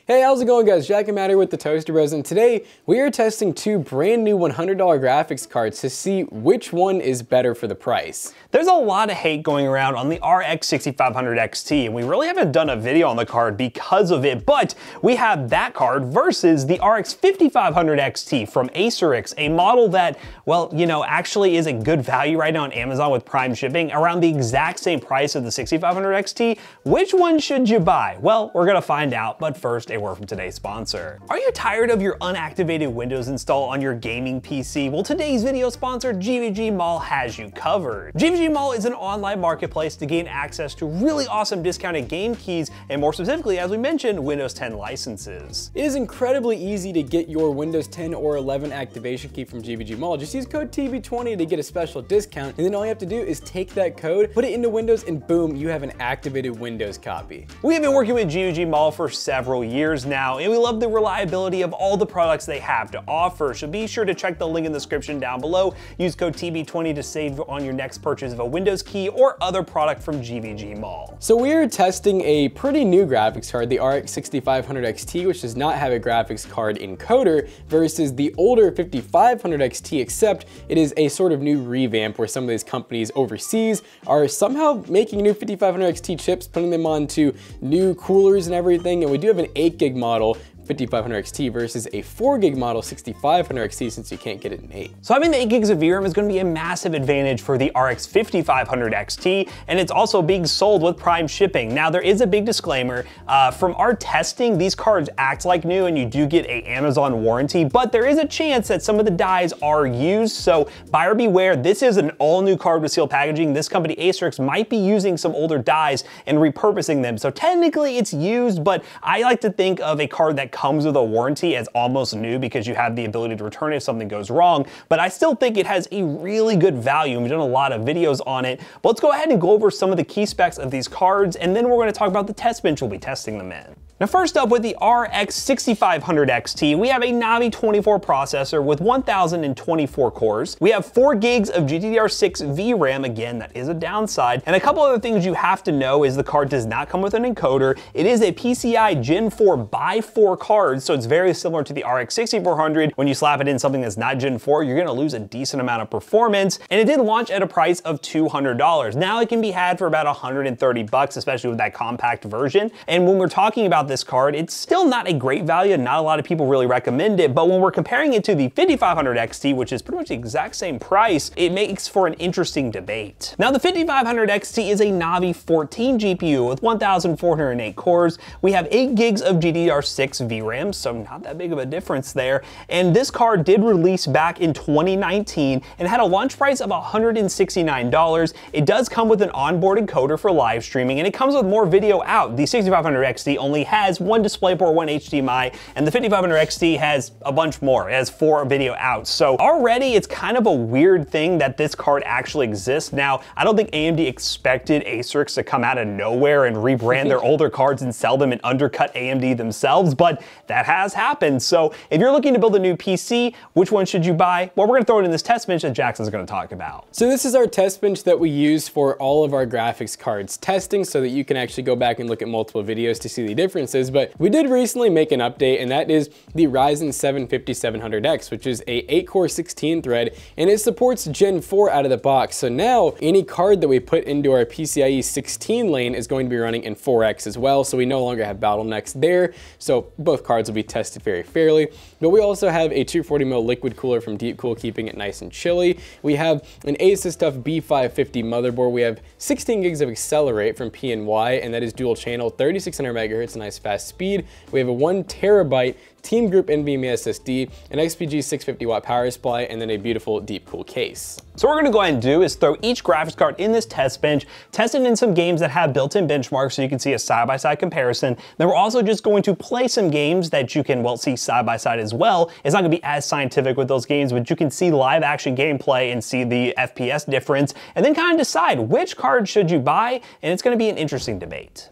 Hey, how's it going, guys? Jack and Matt here with the Toaster Bros, and today we are testing two brand new $100 graphics cards to see which one is better for the price. There's a lot of hate going around on the RX 6500 XT, and we really haven't done a video on the card because of it, but we have that card versus the RX 5500 XT from Acerix, a model that, well, you know, actually is a good value right now on Amazon with Prime shipping, around the exact same price of the 6500 XT. Which one should you buy? Well, we're gonna find out, but first, a word from today's sponsor. Are you tired of your unactivated Windows install on your gaming PC? Well, today's video sponsor, GVG Mall, has you covered. GVG Mall is an online marketplace to gain access to really awesome discounted game keys, and more specifically, as we mentioned, Windows 10 licenses. It is incredibly easy to get your Windows 10 or 11 activation key from GVG Mall. Just use code TB20 to get a special discount, and then all you have to do is take that code, put it into Windows, and boom, you have an activated Windows copy. We have been working with GVG Mall for several years now, and we love the reliability of all the products they have to offer, so be sure to check the link in the description down below. Use code TB20 to save on your next purchase of a Windows key or other product from GVG Mall. So we're testing a pretty new graphics card, the RX 6500 XT, which does not have a graphics card encoder, versus the older 5500 XT, except it is a sort of new revamp where some of these companies overseas are somehow making new 5500 XT chips, putting them onto new coolers and everything, and we do have an 8 gig model 5500 XT versus a 4 gig model 6500 XT, since you can't get it in 8. So having the 8 gigs of VRAM is going to be a massive advantage for the RX 5500 XT, and it's also being sold with Prime shipping. Now there is a big disclaimer, from our testing, these cards act like new and you do get a Amazon warranty, but there is a chance that some of the dies are used, so buyer beware. This is an all new card with sealed packaging. This company Acerix might be using some older dies and repurposing them, so technically it's used, but I like to think of a card that comes with a warranty as almost new because you have the ability to return it if something goes wrong, but I still think it has a really good value, and we've done a lot of videos on it. But let's go ahead and go over some of the key specs of these cards, and then we're going to talk about the test bench we'll be testing them in. Now first up, with the RX 6500 XT, we have a Navi 24 processor with 1024 cores. We have 4 gigs of GDDR6 VRAM, again, that is a downside. And a couple other things you have to know is the card does not come with an encoder. It is a PCI Gen 4 x 4 card, so it's very similar to the RX 6400. When you slap it in something that's not Gen 4, you're gonna lose a decent amount of performance. And it did launch at a price of $200. Now it can be had for about 130 bucks, especially with that compact version. And when we're talking about this card, it's still not a great value, and not a lot of people really recommend it, but when we're comparing it to the 5500 XT, which is pretty much the exact same price, it makes for an interesting debate. Now the 5500 XT is a Navi 14 GPU with 1408 cores. We have 8 gigs of GDDR6 VRAM, so not that big of a difference there, and this card did release back in 2019 and had a launch price of $169. It does come with an onboard encoder for live streaming, and it comes with more video out. The 6500 XT only has 1 DisplayPort, 1 HDMI, and the 5500 XT has a bunch more. It has 4 video outs. So already it's kind of a weird thing that this card actually exists. Now, I don't think AMD expected Acerix to come out of nowhere and rebrand their older cards and sell them and undercut AMD themselves, but that has happened. So if you're looking to build a new PC, which one should you buy? Well, we're gonna throw it in this test bench that Jackson's gonna talk about. So this is our test bench that we use for all of our graphics cards testing, so that you can actually go back and look at multiple videos to see the differences. But we did recently make an update, and that is the Ryzen 7 5700X, which is a 8-core 16 thread, and it supports Gen 4 out of the box. So now any card that we put into our PCIe 16 lane is going to be running in 4X as well, so we no longer have bottlenecks there. So both cards will be tested very fairly. But we also have a 240ml liquid cooler from Deepcool, keeping it nice and chilly. We have an Asus TUF B550 motherboard. We have 16 gigs of Accelerate from PNY, and that is dual channel, 3600 megahertz, nice fast speed. We have a 1 terabyte Team Group NVMe SSD, an XPG 650 watt power supply, and then a beautiful Deepcool case. So what we're gonna go ahead and do is throw each graphics card in this test bench, test it in some games that have built-in benchmarks so you can see a side-by-side comparison. Then we're also just going to play some games that you can, well, see side-by-side as well. It's not gonna be as scientific with those games, but you can see live action gameplay and see the FPS difference, and then kind of decide which card should you buy, and it's gonna be an interesting debate.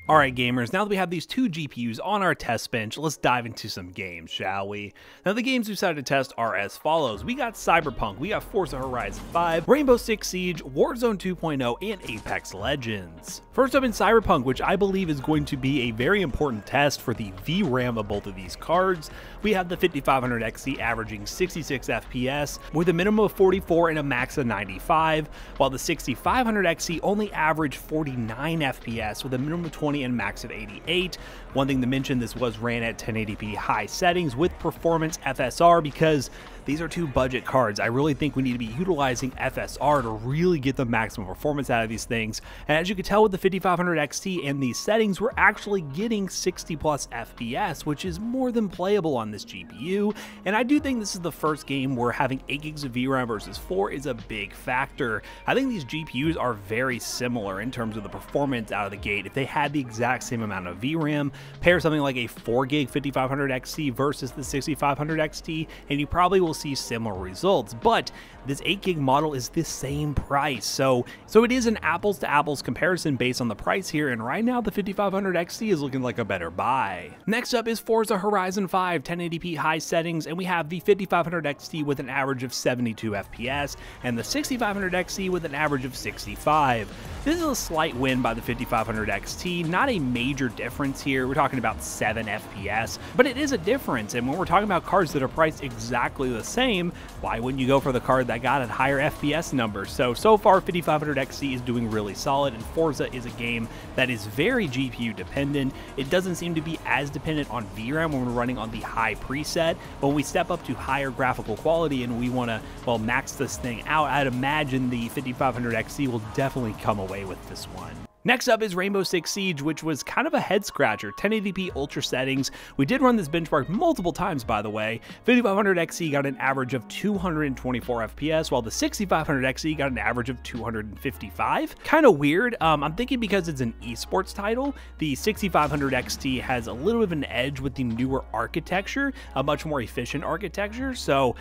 Alright gamers, now that we have these two GPUs on our test bench, let's dive into some games, shall we? Now the games we decided to test are as follows. We got Cyberpunk, we got Forza Horizon 5, Rainbow Six Siege, Warzone 2.0, and Apex Legends. First up in Cyberpunk, which I believe is going to be a very important test for the VRAM of both of these cards, we have the 5500 XT averaging 66 FPS with a minimum of 44 and a max of 95, while the 6500 XT only averaged 49 FPS with a minimum of 20 and max of 88. One thing to mention, this was ran at 1080p high settings with performance FSR because these are two budget cards. I really think we need to be utilizing FSR to really get the maximum performance out of these things. And as you can tell with the 5500 XT and these settings, we're actually getting 60 plus FPS, which is more than playable on this GPU. And I do think this is the first game where having 8 gigs of VRAM versus 4 is a big factor. I think these GPUs are very similar in terms of the performance out of the gate. If they had the exact same amount of VRAM, pair something like a 4 gig 5500 XT versus the 6500 XT, and you probably will see similar results. But this 8 gig model is the same price, so it is an apples to apples comparison based on the price here, and right now the 5500 XT is looking like a better buy. Next up is Forza Horizon 5, 1080p high settings, and we have the 5500 XT with an average of 72 FPS and the 6500 XT with an average of 65. This is a slight win by the 5500 XT, not a major difference here. We're talking about 7 FPS, but it is a difference, and when we're talking about cards that are priced exactly the same, why wouldn't you go for the card that got a higher FPS number? So far 5500 XT is doing really solid, and Forza is a game that is very GPU dependent. It doesn't seem to be as dependent on VRAM when we're running on the high preset, but when we step up to higher graphical quality and we want to, well, max this thing out, I'd imagine the 5500 XT will definitely come away with this one. Next up is Rainbow Six Siege, which was kind of a head scratcher. 1080p ultra settings. We did run this benchmark multiple times, by the way. 5500 XE got an average of 224 FPS, while the 6500 XE got an average of 255. Kind of weird. I'm thinking because it's an esports title, the 6500 XT has a little bit of an edge with the newer architecture, a much more efficient architecture. So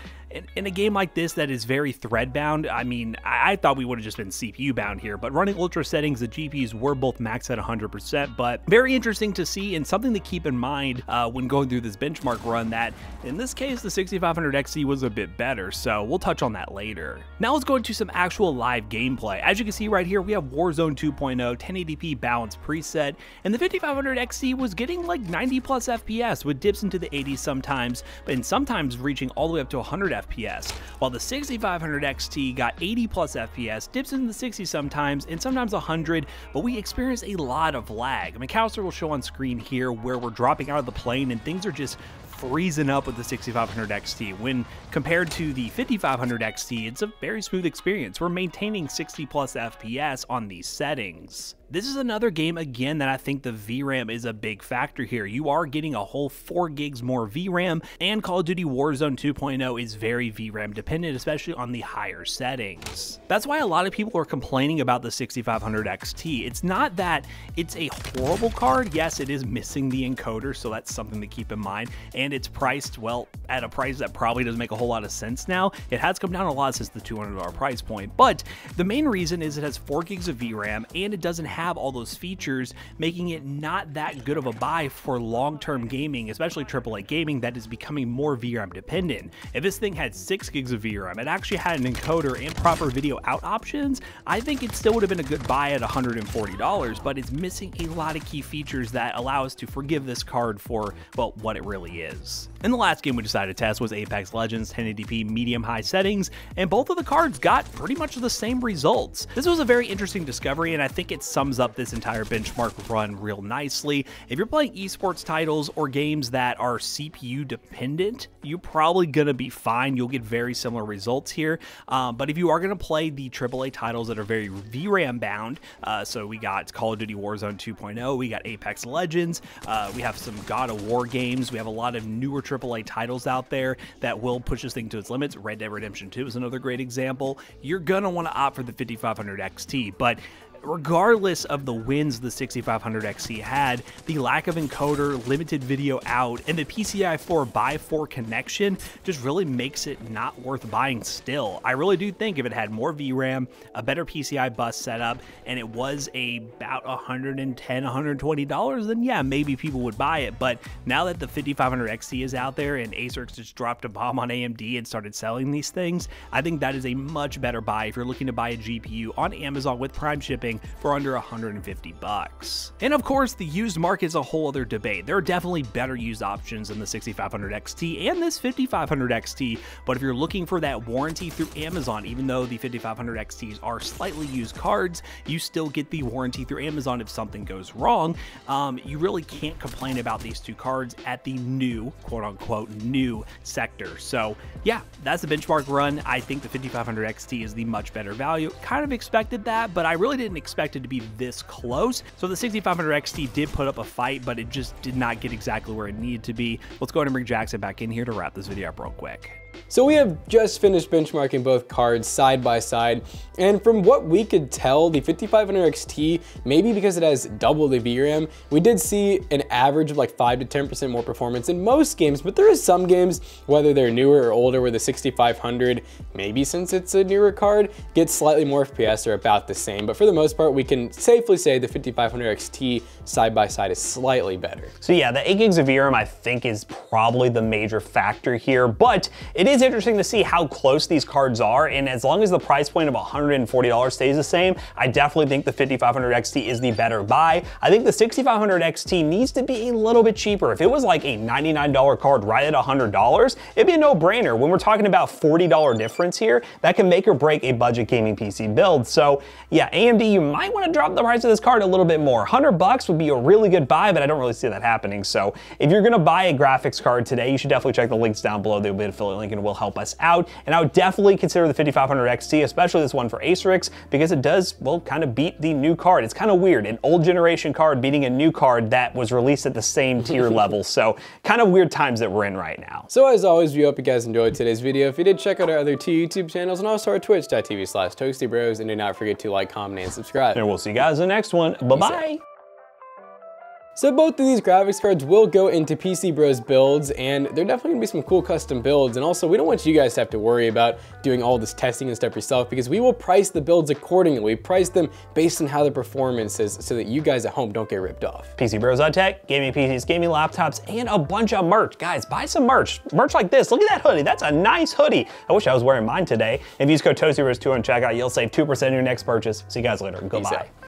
in a game like this that is very thread bound, I mean, I thought we would have just been CPU bound here, but running ultra settings, the GPUs were both maxed at 100%, but very interesting to see and something to keep in mind when going through this benchmark run, that in this case the 6500 XE was a bit better, so we'll touch on that later. Now let's go into some actual live gameplay. As you can see right here, we have Warzone 2.0 1080p balanced preset, and the 5500 XE was getting like 90 plus FPS with dips into the 80s sometimes, and sometimes reaching all the way up to 100 FPS, while the 6500 XT got 80 plus FPS, dips into the 60s sometimes, and sometimes 100, but we experienced a lot of lag. McAllister will show on screen here where we're dropping out of the plane and things are just freezing up with the 6500 XT. When compared to the 5500 XT, it's a very smooth experience. We're maintaining 60 plus FPS on these settings. This is another game, again, that I think the VRAM is a big factor here. You are getting a whole 4 gigs more VRAM, and Call of Duty Warzone 2.0 is very VRAM dependent, especially on the higher settings. That's why a lot of people are complaining about the 6500 XT. It's not that it's a horrible card. Yes, it is missing the encoder, so that's something to keep in mind, and it's priced, well, at a price that probably doesn't make a whole lot of sense now. It has come down a lot since the $200 price point, but the main reason is it has 4 gigs of VRAM, and it doesn't have all those features, making it not that good of a buy for long-term gaming, especially AAA gaming that is becoming more VRAM dependent. If this thing had 6 gigs of VRAM, it actually had an encoder and proper video out options, I think it still would have been a good buy at $140, but it's missing a lot of key features that allow us to forgive this card for, well, what it really is. And the last game we decided to test was Apex Legends 1080p medium-high settings, and both of the cards got pretty much the same results. This was a very interesting discovery, and I think it sums up this entire benchmark run real nicely. If you're playing esports titles or games that are CPU dependent, you're probably gonna be fine. You'll get very similar results here. But if you are gonna play the AAA titles that are very VRAM bound, so we got Call of Duty Warzone 2.0, we got Apex Legends, we have some God of War games, we have a lot of newer AAA titles out there that will push this thing to its limits. Red Dead Redemption 2 is another great example. You're gonna wanna opt for the 5500 XT, but regardless of the wins the 6500 XT had, the lack of encoder, limited video out, and the PCI 4x4 connection just really makes it not worth buying still. I really do think if it had more VRAM, a better PCI bus setup, and it was about $110, $120, then yeah, maybe people would buy it. But now that the 5500 XT is out there and Acer just dropped a bomb on AMD and started selling these things, I think that is a much better buy if you're looking to buy a GPU on Amazon with Prime shipping for under 150 bucks. And of course, the used market is a whole other debate. There are definitely better used options than the 6500 XT and this 5500 XT, but if you're looking for that warranty through Amazon, even though the 5500 XTs are slightly used cards, you still get the warranty through Amazon if something goes wrong. You really can't complain about these two cards at the new, quote unquote, new sector. So yeah, that's the benchmark run. I think the 5500 XT is the much better value. Kind of expected that, but I really didn't expect it to be this close. So the 6500 XT did put up a fight, but it just did not get exactly where it needed to be. Let's go ahead and bring Jackson back in here to wrap this video up real quick. So we have just finished benchmarking both cards side by side, and from what we could tell, the 5500 XT, maybe because it has double the VRAM, we did see an average of like 5 to 10% more performance in most games, but there is some games, whether they're newer or older, where the 6500, maybe since it's a newer card, gets slightly more FPS or about the same. But for the most part, we can safely say the 5500 XT side by side is slightly better. So yeah, the 8 gigs of VRAM I think is probably the major factor here, but it is interesting to see how close these cards are, and as long as the price point of $140 stays the same, I definitely think the 5500 XT is the better buy. I think the 6500 XT needs to be a little bit cheaper. If it was like a $99 card right at $100, it'd be a no-brainer. When we're talking about $40 difference here, that can make or break a budget gaming PC build. So yeah, AMD, you might want to drop the price of this card a little bit more. $100 would be a really good buy, but I don't really see that happening. So if you're gonna buy a graphics card today, you should definitely check the links down below. There'll be an affiliate link and will help us out. And I would definitely consider the 5500 XT, especially this one for Acerix, because it does, well, kind of beat the new card. It's kind of weird, an old generation card beating a new card that was released at the same tier level. So kind of weird times that we're in right now. So as always, we hope you guys enjoyed today's video. If you did, check out our other two YouTube channels and also our twitch.tv/ToastyBros, and do not forget to like, comment, and subscribe. And we'll see you guys in the next one. Bye-bye. So both of these graphics cards will go into PC Bros builds, and they're definitely gonna be some cool custom builds. And also, we don't want you guys to have to worry about doing all this testing and stuff yourself, because we will price the builds accordingly. We price them based on how the performance is, so that you guys at home don't get ripped off. PCBros.tech, gaming PCs, gaming laptops, and a bunch of merch. Guys, buy some merch. Merch like this. Look at that hoodie. That's a nice hoodie. I wish I was wearing mine today. If you use code ToastyBros2 on checkout, you'll save 2% on your next purchase. See you guys later. Goodbye.